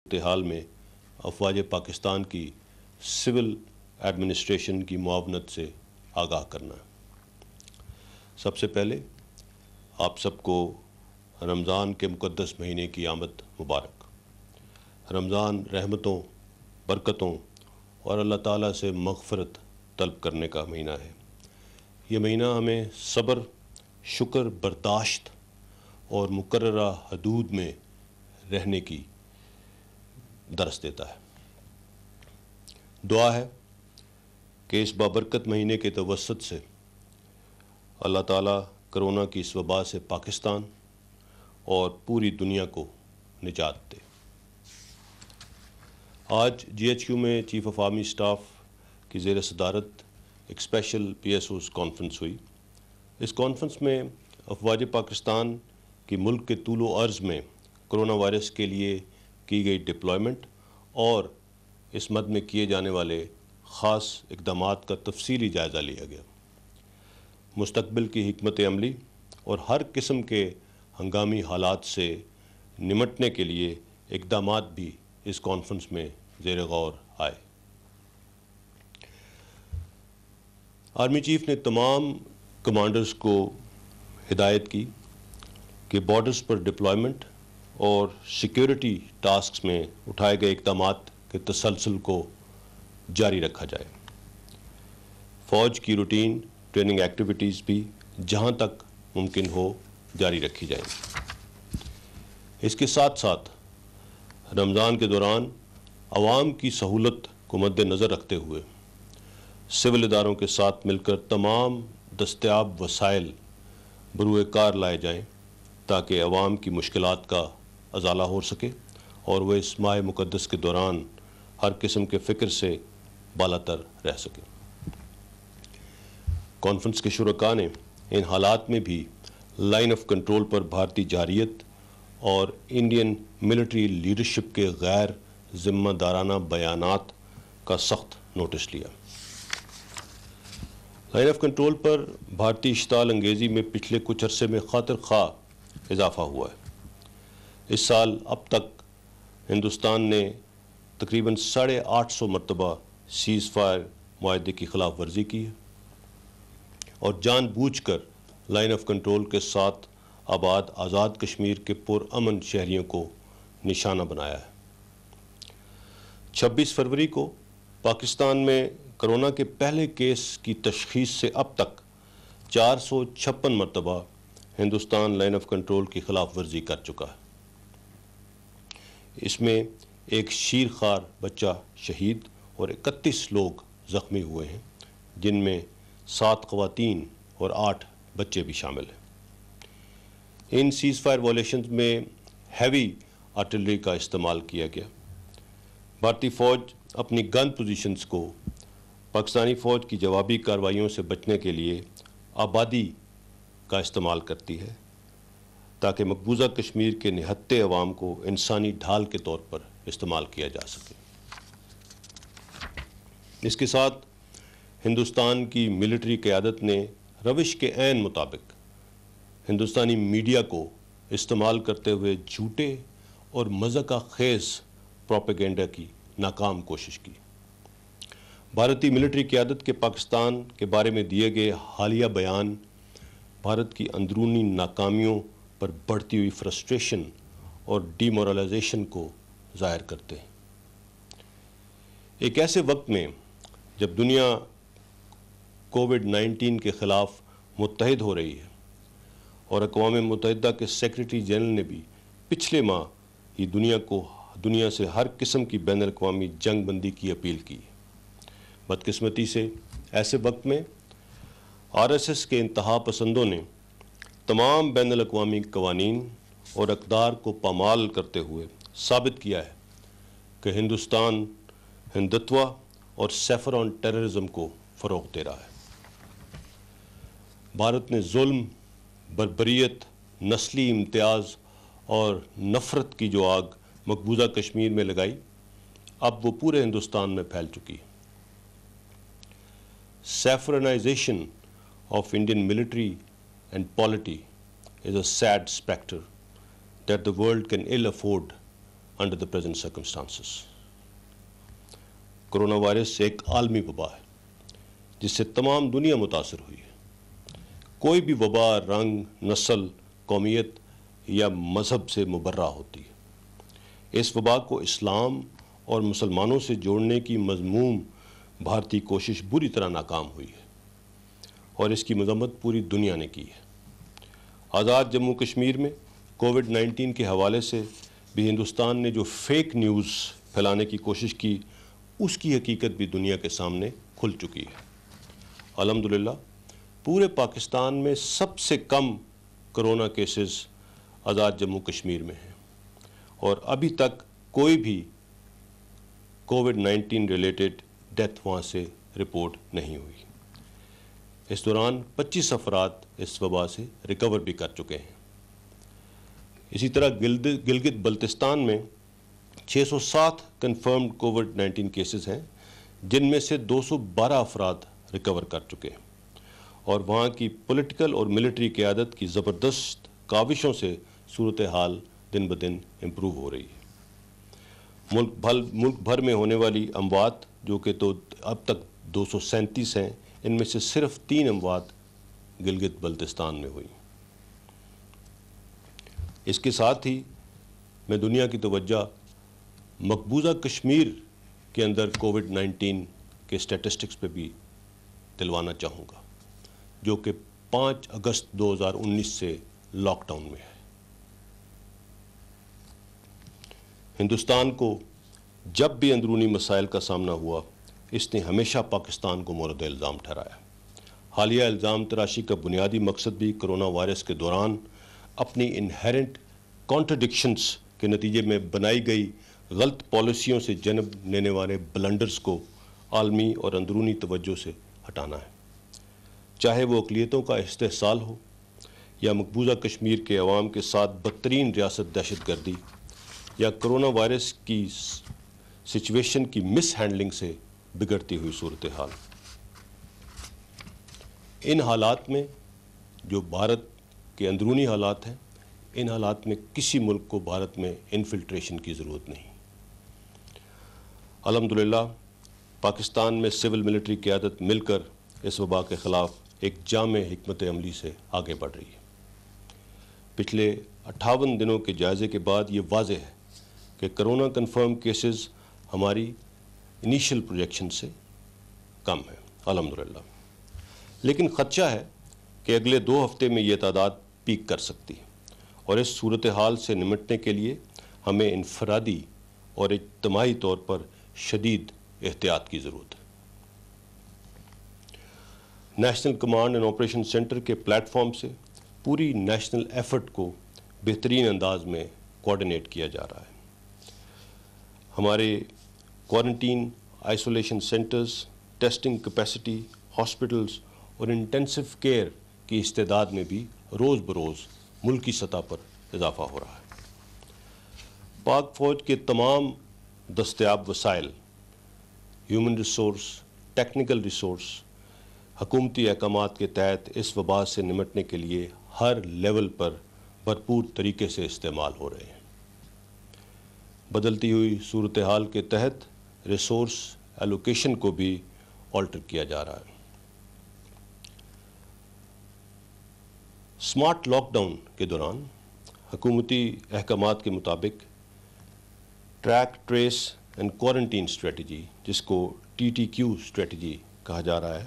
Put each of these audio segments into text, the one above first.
صورتحال میں افواج پاکستان کی سول ایڈمنسٹریشن کی معاونت سے آگاہ کرنا ہے۔ سب سے پہلے آپ سب کو رمضان کے مقدس مہینے کی آمد مبارک۔ رمضان رحمتوں، برکتوں اور اللہ تعالیٰ سے مغفرت طلب کرنے کا مہینہ ہے۔ یہ مہینہ ہمیں صبر، شکر، برداشت اور مقررہ حدود میں رہنے کی درس دیتا ہے۔ دعا ہے کہ اس بابرکت مہینے کے توسط سے اللہ تعالیٰ کرونا کی اس وبا سے پاکستان اور پوری دنیا کو نجات دے۔ آج GHQ میں چیف آف آرمی اسٹاف کی زیر صدارت ایک اسپیشل PSO's کانفرنس ہوئی۔ اس کانفرنس میں افواج پاکستان کی ملک کے طول و عرض میں کرونا وائرس کے لیے کی گئی ڈپلائمنٹ اور اس مد میں کیے جانے والے خاص اقدامات کا تفصیلی جائزہ لیا گیا۔ مستقبل کی حکمت عملی اور ہر قسم کے ہنگامی حالات سے نمٹنے کے لیے اقدامات بھی اس کانفرنس میں زیر غور آئے۔ آرمی چیف نے تمام کمانڈرز کو ہدایت کی کہ بارڈرز پر ڈپلائمنٹ اور سیکیورٹی ٹاسکس میں اٹھائے گئے اقدامات کے تسلسل کو جاری رکھا جائے۔ فوج کی روٹین ٹریننگ ایکٹیویٹیز بھی جہاں تک ممکن ہو جاری رکھی جائیں۔ اس کے ساتھ ساتھ رمضان کے دوران عوام کی سہولت کو مد نظر رکھتے ہوئے سول اداروں کے ساتھ مل کر تمام دستیاب وسائل بروئے کار لائے جائیں تاکہ عوام کی مشکلات کا ازالہ ہو سکے اور وہ اس ماہ مقدس کے دوران ہر قسم کے فکر سے بالاتر رہ سکے۔ کانفرنس کے شرکاء نے ان حالات میں بھی لائن آف کنٹرول پر بھارتی جارحیت اور انڈین ملٹری لیڈرشپ کے غیر ذمہ دارانہ بیانات کا سخت نوٹس لیا۔ لائن آف کنٹرول پر بھارتی اشتعال انگیزی میں پچھلے کچھ عرصے میں خاطر خواہ اضافہ ہوا ہے۔ اس سال اب تک ہندوستان نے تقریباً 850 مرتبہ سیز فائر معاہدے کی خلاف ورزی کی ہے اور جان بوجھ کر لائن آف کنٹرول کے ساتھ آباد آزاد کشمیر کے پرامن شہریوں کو نشانہ بنایا ہے۔ 26 فروری کو پاکستان میں کرونا کے پہلے کیس کی تشخیص سے اب تک 456 مرتبہ ہندوستان لائن آف کنٹرول کی خلاف ورزی کر چکا ہے۔ اس میں ایک شیرخوار بچہ شہید اور 31 لوگ زخمی ہوئے ہیں، جن میں 7 خواتین اور 8 بچے بھی شامل ہیں۔ ان سیز فائر وائلیشنز میں ہیوی آرٹلری کا استعمال کیا گیا۔ بھارتی فوج اپنی گن پوزیشنز کو پاکستانی فوج کی جوابی کارروائیوں سے بچنے کے لیے آبادی کا استعمال کرتی ہے تاکہ مقبوضہ کشمیر کے نہتے عوام کو انسانی ڈھال کے طور پر استعمال کیا جا سکے۔ اس کے ساتھ ہندوستان کی ملٹری قیادت نے روش کے عین مطابق ہندوستانی میڈیا کو استعمال کرتے ہوئے جھوٹے اور مذاق خیز پروپیگنڈا کی ناکام کوشش کی۔ بھارتی ملٹری قیادت کے پاکستان کے بارے میں دیے گئے حالیہ بیان بھارت کی اندرونی ناکامیوں پر بڑھتی ہوئی فرسٹریشن اور ڈی مورلائزیشن کو ظاہر کرتے ہیں۔ ایک ایسے وقت میں جب دنیا کووڈ-19 کے خلاف متحد ہو رہی ہے اور اقوام متحدہ کے سیکریٹری جنرل نے بھی پچھلے ماہ ہی دنیا سے ہر قسم کی بین الاقوامی جنگ بندی کی اپیل کی ہے، بدقسمتی سے ایسے وقت میں RSS کے انتہا پسندوں نے تمام بین الاقوامی قوانین اور اقدار کو پامال کرتے ہوئے ثابت کیا ہے کہ ہندوستان ہندتوا اور سیفر آن ٹیررزم کو فروغ دے رہا ہے۔ بھارت نے ظلم، بربریت، نسلی امتیاز اور نفرت کی جو آگ مقبوضہ کشمیر میں لگائی، اب وہ پورے ہندوستان میں پھیل چکی ہے۔ Saffronization of Indian military and polity is a sad spectre that the world can ill afford under the present circumstances. Corona virus ایک عالمی وبا ہے جس سے تمام دنیا متاثر ہوئی ہے۔ کوئی بھی وبا رنگ، نسل، قومیت یا مذہب سے مبرہ ہوتی ہے۔ اس وبا کو اسلام اور مسلمانوں سے جوڑنے کی مذموم بھارتی کوشش بری طرح ناکام ہوئی ہے اور اس کی مذمت پوری دنیا نے کی ہے۔ آزاد جموں کشمیر میں کووڈ-19 کے حوالے سے بھی ہندوستان نے جو فیک نیوز پھیلانے کی کوشش کی، اس کی حقیقت بھی دنیا کے سامنے کھل چکی ہے۔ الحمدللہ پورے پاکستان میں سب سے کم کرونا کیسز آزاد جموں کشمیر میں ہیں اور ابھی تک کوئی بھی کووڈ-19 ریلیٹڈ ڈیتھ وہاں سے رپورٹ نہیں ہوئی۔ اس دوران 25 افراد اس وبا سے ریکور بھی کر چکے ہیں۔ اسی طرح گلگت بلتستان میں 607 کنفرمڈ کووڈ-19 کیسز ہیں، جن میں سے 212 افراد ریکور کر چکے ہیں اور وہاں کی پولیٹیکل اور ملٹری قیادت کی زبردست کاوشوں سے صورتحال دن بدن امپروو ہو رہی ہے۔ ملک بھر میں ہونے والی اموات جو کہ تو اب تک 237 ہیں، ان میں سے صرف 3 اموات گلگت بلتستان میں ہوئی۔ اس کے ساتھ ہی میں دنیا کی توجہ مقبوضہ کشمیر کے اندر کووڈ-19 کے اسٹیٹسٹکس پہ بھی دلوانا چاہوں گا، جو کہ 5 اگست 2019 سے لاک ڈاؤن میں ہے۔ ہندوستان کو جب بھی اندرونی مسائل کا سامنا ہوا، اس نے ہمیشہ پاکستان کو مورد الزام ٹھہرایا۔ حالیہ الزام تراشی کا بنیادی مقصد بھی کرونا وائرس کے دوران اپنی انہیرنٹ کانٹرڈکشنز کے نتیجے میں بنائی گئی غلط پالیسیوں سے جنم لینے والے بلنڈرز کو عالمی اور اندرونی توجہ سے ہٹانا ہے، چاہے وہ اقلیتوں کا استحصال ہو یا مقبوضہ کشمیر کے عوام کے ساتھ بدترین ریاست دہشت گردی یا کرونا وائرس کی سچویشن کی مس ہینڈلنگ سے بگڑتی ہوئی صورتحال۔ ان حالات میں جو بھارت کے اندرونی حالات ہیں، ان حالات میں کسی ملک کو بھارت میں انفلٹریشن کی ضرورت نہیں۔ الحمدللہ پاکستان میں سول ملٹری قیادت مل کر اس وبا کے خلاف ایک جامع حکمت عملی سے آگے بڑھ رہی ہے۔ پچھلے 58 دنوں کے جائزے کے بعد یہ واضح ہے کہ کرونا کنفرم کیسز ہماری انیشل پروجیکشن سے کم ہے الحمدللہ، لیکن خدشہ ہے کہ اگلے 2 ہفتے میں یہ تعداد پیک کر سکتی ہے اور اس صورتحال سے نمٹنے کے لیے ہمیں انفرادی اور اجتماعی طور پر شدید احتیاط کی ضرورت ہے۔ National command and operation centre کے پلیٹ فارم سے پوری نیشنل ایفرٹ کو بہترین انداز میں کوارڈینیٹ کیا جا رہا ہے۔ ہمارے quarantine isolation centres, testing capacity, hospitals اور انٹینسو کیئر کی استعداد میں بھی روز بروز ملکی سطح پر اضافہ ہو رہا ہے۔ پاک فوج کے تمام دستیاب وسائل، ہیومن ریسورس، ٹیکنیکل ریسورس، حکومتی احکامات کے تحت اس وبا سے نمٹنے کے لیے ہر لیول پر بھرپور طریقے سے استعمال ہو رہے ہیں۔ بدلتی ہوئی صورتحال کے تحت ریسورس ایلوکیشن کو بھی آلٹر کیا جا رہا ہے۔ سمارٹ لاک ڈاؤن کے دوران حکومتی احکامات کے مطابق track, trace and quarantine strategy, جس کو TTQ اسٹریٹجی کہا جا رہا ہے،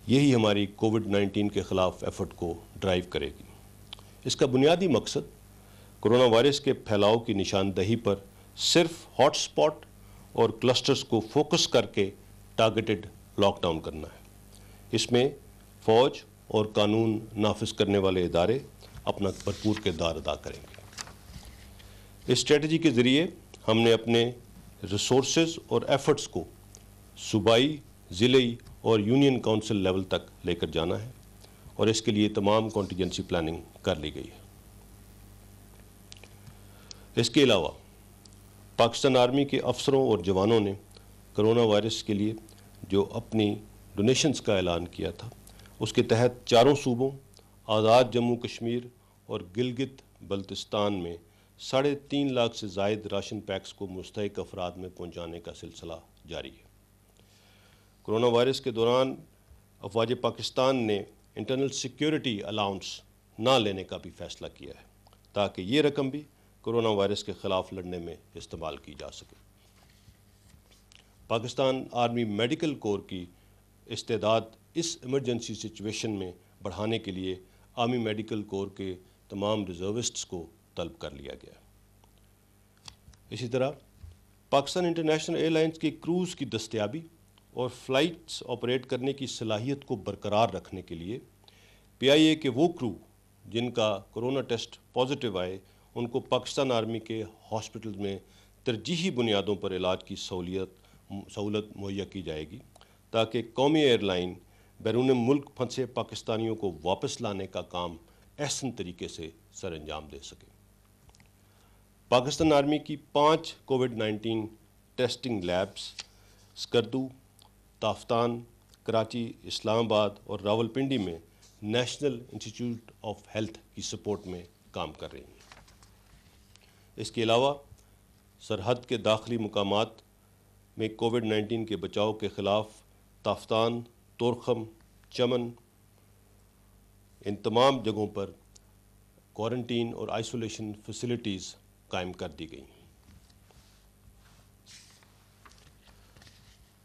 یہی ہماری کووڈ-19 کے خلاف ایفرٹ کو ڈرائیو کرے گی۔ اس کا بنیادی مقصد کرونا وائرس کے پھیلاؤ کی نشاندہی پر صرف ہاٹ سپاٹ اور کلسٹرز کو فوکس کر کے ٹارگیٹڈ لاک ڈاؤن کرنا ہے۔ اس میں فوج اور قانون نافذ کرنے والے ادارے اپنا بھرپور کردار ادا کریں گے۔ اس اسٹریٹجی کے ذریعے ہم نے اپنے ریسورسز اور ایفرٹس کو صوبائی، ضلعی اور یونین کونسل لیول تک لے کر جانا ہے اور اس کے لیے تمام کانٹیجنسی پلاننگ کر لی گئی ہے۔ اس کے علاوہ پاکستان آرمی کے افسروں اور جوانوں نے کرونا وائرس کے لیے جو اپنی ڈونیشنز کا اعلان کیا تھا، اس کے تحت 4 صوبوں آزاد جموں کشمیر اور گلگت بلتستان میں 3.5 لاکھ سے زائد راشن پیکس کو مستحق افراد میں پہنچانے کا سلسلہ جاری ہے۔ کرونا وائرس کے دوران افواج پاکستان نے انٹرنل سیکیورٹی الاؤنس نہ لینے کا بھی فیصلہ کیا ہے تاکہ یہ رقم بھی کرونا وائرس کے خلاف لڑنے میں استعمال کی جا سکے۔ پاکستان آرمی میڈیکل کور کی استعداد اس ایمرجنسی سچویشن میں بڑھانے کے لیے آرمی میڈیکل کور کے تمام ریزروسٹس کو طلب کر لیا گیا۔ اسی طرح پاکستان انٹرنیشنل ایئر لائنز کی کروز کی دستیابی اور فلائٹس آپریٹ کرنے کی صلاحیت کو برقرار رکھنے کے لیے PIA کے وہ کرو جن کا کرونا ٹیسٹ پازیٹیو آئے ان کو پاکستان آرمی کے ہاسپٹل میں ترجیحی بنیادوں پر علاج کی سہولت مہیا کی جائے گی تاکہ قومی ایئر لائن بیرون ملک پھنسے پاکستانیوں کو واپس لانے کا کام احسن طریقے سے سر انجام دے سکے۔ پاکستان آرمی کی 5 Covid testing labs Skardu, Taftan, Karachi, Islamabad اور راولپنڈی میں نیشنل انسٹیٹیوٹ آف ہیلتھ کی سپورٹ میں کام کر رہی ہیں۔ اس کے علاوہ سرحد کے داخلی مقامات میں کووڈ-19 کے بچاؤ کے خلاف تافتان، طورخم، چمن ان تمام جگہوں پر کوارنٹین اور آئسولیشن فیسلٹیز قائم کر دی گئی۔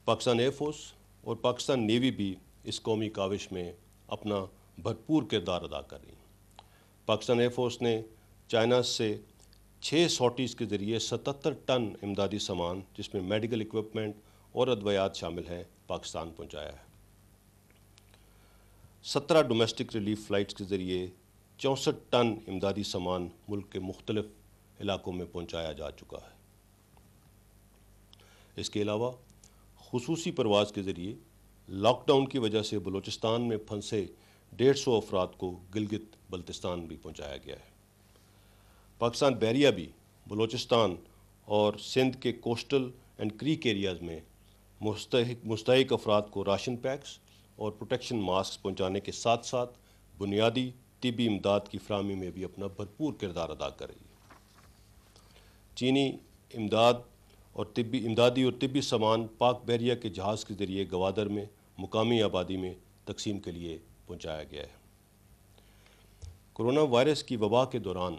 پاکستان ایئر فورس اور پاکستان نیوی بھی اس قومی کاوش میں اپنا بھرپور کردار ادا کر رہی ہیں۔ پاکستان ایئر فورس نے چائنا سے 6 سارٹیز کے ذریعے 77 ٹن امدادی سامان جس میں میڈیکل اکوپمنٹ اور ادویات شامل ہیں پاکستان پہنچایا ہے۔ 17 ڈومیسٹک ریلیف فلائٹس کے ذریعے 64 ٹن امدادی سامان ملک کے مختلف علاقوں میں پہنچایا جا چکا ہے۔ اس کے علاوہ خصوصی پرواز کے ذریعے لاک ڈاؤن کی وجہ سے بلوچستان میں پھنسے 150 افراد کو گلگت بلتستان بھی پہنچایا گیا ہے۔ پاکستان بحریہ بھی بلوچستان اور سندھ کے کوسٹل اینڈ کریک ایریاز میں مستحق افراد کو راشن پیکس اور پروٹیکشن ماسک پہنچانے کے ساتھ ساتھ بنیادی طبی امداد کی فراہمی میں بھی اپنا بھرپور کردار ادا کر رہی ہے۔ چینی امدادی اور طبی سامان پاک بحریہ کے جہاز کے ذریعے گوادر میں مقامی آبادی میں تقسیم کے لیے پہنچایا گیا ہے۔ کرونا وائرس کی وبا کے دوران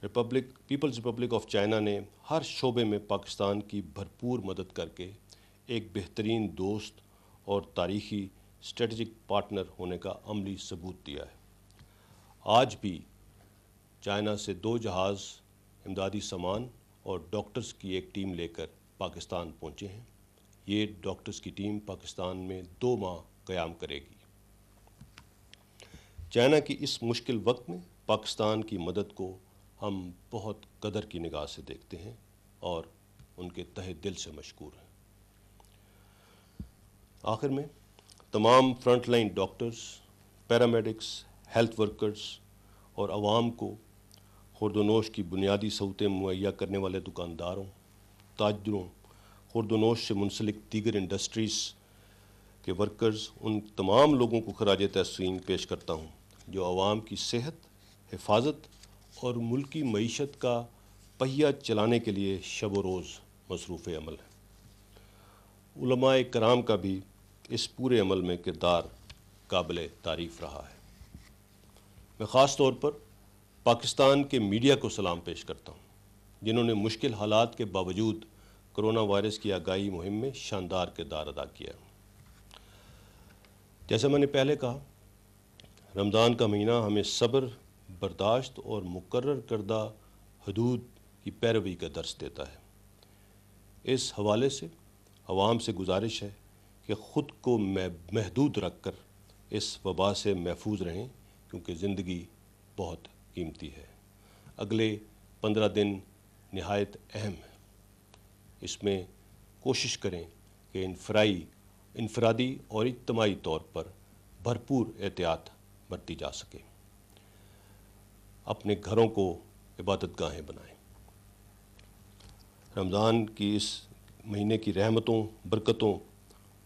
پیپلز ریپبلک آف چائنا نے ہر شعبے میں پاکستان کی بھرپور مدد کر کے ایک بہترین دوست اور تاریخی اسٹریٹجک پارٹنر ہونے کا عملی ثبوت دیا ہے۔ آج بھی چائنا سے 2 جہاز امدادی سامان اور ڈاکٹرز کی ایک ٹیم لے کر پاکستان پہنچے ہیں۔ یہ ڈاکٹرز کی ٹیم پاکستان میں 2 ماہ قیام کرے گی۔ چائنا کی اس مشکل وقت میں پاکستان کی مدد کو ہم بہت قدر کی نگاہ سے دیکھتے ہیں اور ان کے تہہ دل سے مشکور ہیں۔ آخر میں تمام front line doctors, paramedics, health workers اور عوام کو خورد و نوش کی بنیادی سہولتیں مہیا کرنے والے دکانداروں، تاجروں، خورد و نوش سے منسلک دیگر انڈسٹریز کے ورکرز، ان تمام لوگوں کو خراج تحسین پیش کرتا ہوں جو عوام کی صحت، حفاظت اور ملکی معیشت کا پہیہ چلانے کے لیے شب و روز مصروف عمل ہے۔ علماء کرام کا بھی اس پورے عمل میں کردار قابل تعریف رہا ہے۔ میں خاص طور پر پاکستان کے میڈیا کو سلام پیش کرتا ہوں جنہوں نے مشکل حالات کے باوجود کرونا وائرس کی آگاہی مہم میں شاندار کردار ادا کیا۔ جیسا میں نے پہلے کہا، رمضان کا مہینہ ہمیں صبر، برداشت اور مقرر کردہ حدود کی پیروی کا درس دیتا ہے۔ اس حوالے سے عوام سے گزارش ہے کہ خود کو محدود رکھ کر اس وبا سے محفوظ رہیں کیونکہ زندگی بہت قیمتی ہے۔ اگلے 15 دن نہایت اہم ہیں۔ اس میں کوشش کریں کہ انفرادی اور اجتماعی طور پر بھرپور احتیاط برتی جا سکے۔ اپنے گھروں کو عبادت گاہیں بنائیں۔ رمضان کی اس مہینے کی رحمتوں، برکتوں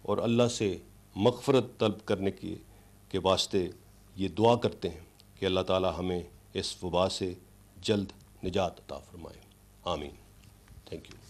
اور اللہ سے مغفرت طلب کرنے کے واسطے یہ دعا کرتے ہیں کہ اللہ تعالی ہمیں اس وبا سے جلد نجات عطا فرمائے. آمین. Thank you.